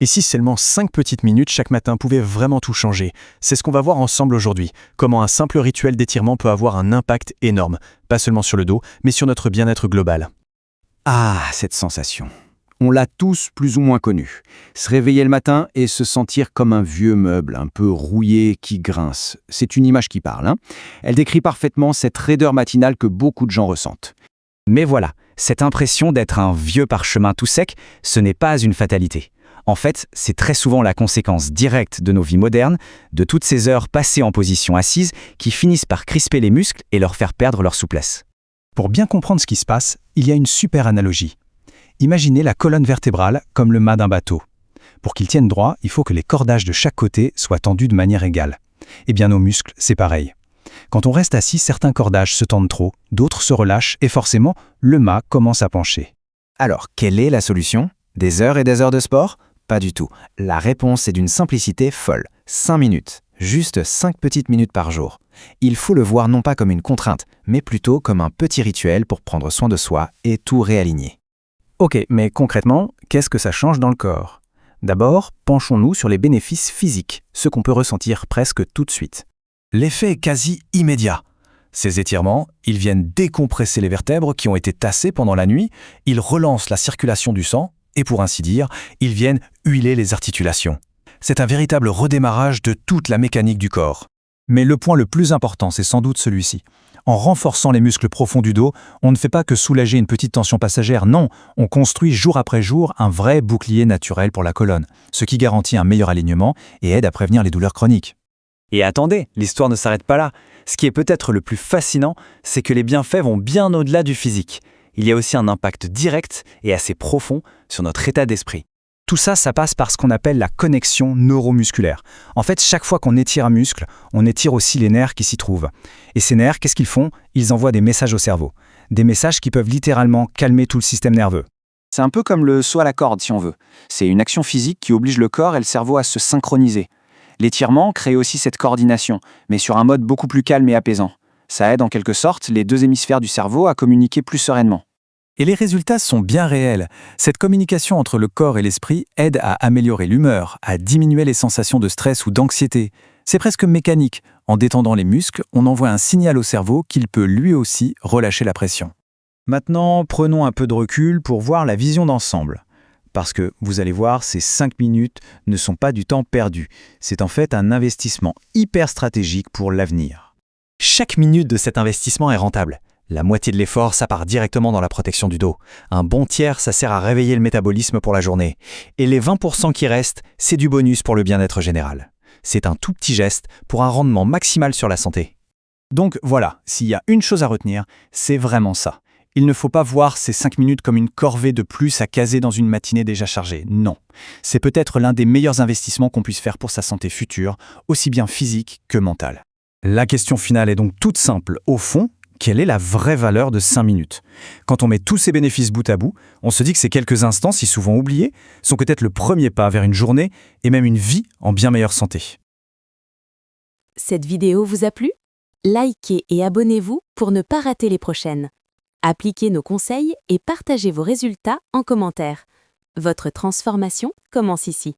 Et si seulement 5 petites minutes chaque matin pouvaient vraiment tout changer? C'est ce qu'on va voir ensemble aujourd'hui. Comment un simple rituel d'étirement peut avoir un impact énorme, pas seulement sur le dos, mais sur notre bien-être global. Ah, cette sensation. On l'a tous plus ou moins connue. Se réveiller le matin et se sentir comme un vieux meuble, un peu rouillé, qui grince. C'est une image qui parle, hein. Elle décrit parfaitement cette raideur matinale que beaucoup de gens ressentent. Mais voilà, cette impression d'être un vieux parchemin tout sec, ce n'est pas une fatalité. En fait, c'est très souvent la conséquence directe de nos vies modernes, de toutes ces heures passées en position assise qui finissent par crisper les muscles et leur faire perdre leur souplesse. Pour bien comprendre ce qui se passe, il y a une super analogie. Imaginez la colonne vertébrale comme le mât d'un bateau. Pour qu'il tienne droit, il faut que les cordages de chaque côté soient tendus de manière égale. Eh bien, nos muscles, c'est pareil. Quand on reste assis, certains cordages se tendent trop, d'autres se relâchent et forcément, le mât commence à pencher. Alors, quelle est la solution? Des heures et des heures de sport? Pas du tout. La réponse est d'une simplicité folle. 5 minutes. Juste 5 petites minutes par jour. Il faut le voir non pas comme une contrainte, mais plutôt comme un petit rituel pour prendre soin de soi et tout réaligner. Ok, mais concrètement, qu'est-ce que ça change dans le corps? D'abord, penchons-nous sur les bénéfices physiques, ceux qu'on peut ressentir presque tout de suite. L'effet est quasi immédiat. Ces étirements, ils viennent décompresser les vertèbres qui ont été tassées pendant la nuit, ils relancent la circulation du sang, et pour ainsi dire, ils viennent huiler les articulations. C'est un véritable redémarrage de toute la mécanique du corps. Mais le point le plus important, c'est sans doute celui-ci. En renforçant les muscles profonds du dos, on ne fait pas que soulager une petite tension passagère, non, on construit jour après jour un vrai bouclier naturel pour la colonne, ce qui garantit un meilleur alignement et aide à prévenir les douleurs chroniques. Et attendez, l'histoire ne s'arrête pas là. Ce qui est peut-être le plus fascinant, c'est que les bienfaits vont bien au-delà du physique. Il y a aussi un impact direct et assez profond sur notre état d'esprit. Tout ça, ça passe par ce qu'on appelle la connexion neuromusculaire. En fait, chaque fois qu'on étire un muscle, on étire aussi les nerfs qui s'y trouvent. Et ces nerfs, qu'est-ce qu'ils font? Ils envoient des messages au cerveau. Des messages qui peuvent littéralement calmer tout le système nerveux. C'est un peu comme le saut à la corde, si on veut. C'est une action physique qui oblige le corps et le cerveau à se synchroniser. L'étirement crée aussi cette coordination, mais sur un mode beaucoup plus calme et apaisant. Ça aide en quelque sorte les deux hémisphères du cerveau à communiquer plus sereinement. Et les résultats sont bien réels. Cette communication entre le corps et l'esprit aide à améliorer l'humeur, à diminuer les sensations de stress ou d'anxiété. C'est presque mécanique. En détendant les muscles, on envoie un signal au cerveau qu'il peut lui aussi relâcher la pression. Maintenant, prenons un peu de recul pour voir la vision d'ensemble. Parce que, vous allez voir, ces 5 minutes ne sont pas du temps perdu. C'est en fait un investissement hyper stratégique pour l'avenir. Chaque minute de cet investissement est rentable. La moitié de l'effort, ça part directement dans la protection du dos. Un bon tiers, ça sert à réveiller le métabolisme pour la journée. Et les 20% qui restent, c'est du bonus pour le bien-être général. C'est un tout petit geste pour un rendement maximal sur la santé. Donc voilà, s'il y a une chose à retenir, c'est vraiment ça. Il ne faut pas voir ces 5 minutes comme une corvée de plus à caser dans une matinée déjà chargée. Non. C'est peut-être l'un des meilleurs investissements qu'on puisse faire pour sa santé future, aussi bien physique que mentale. La question finale est donc toute simple. Au fond, quelle est la vraie valeur de 5 minutes? Quand on met tous ces bénéfices bout à bout, on se dit que ces quelques instants, si souvent oubliés, sont peut-être le premier pas vers une journée et même une vie en bien meilleure santé. Cette vidéo vous a plu? Likez et abonnez-vous pour ne pas rater les prochaines. Appliquez nos conseils et partagez vos résultats en commentaire. Votre transformation commence ici.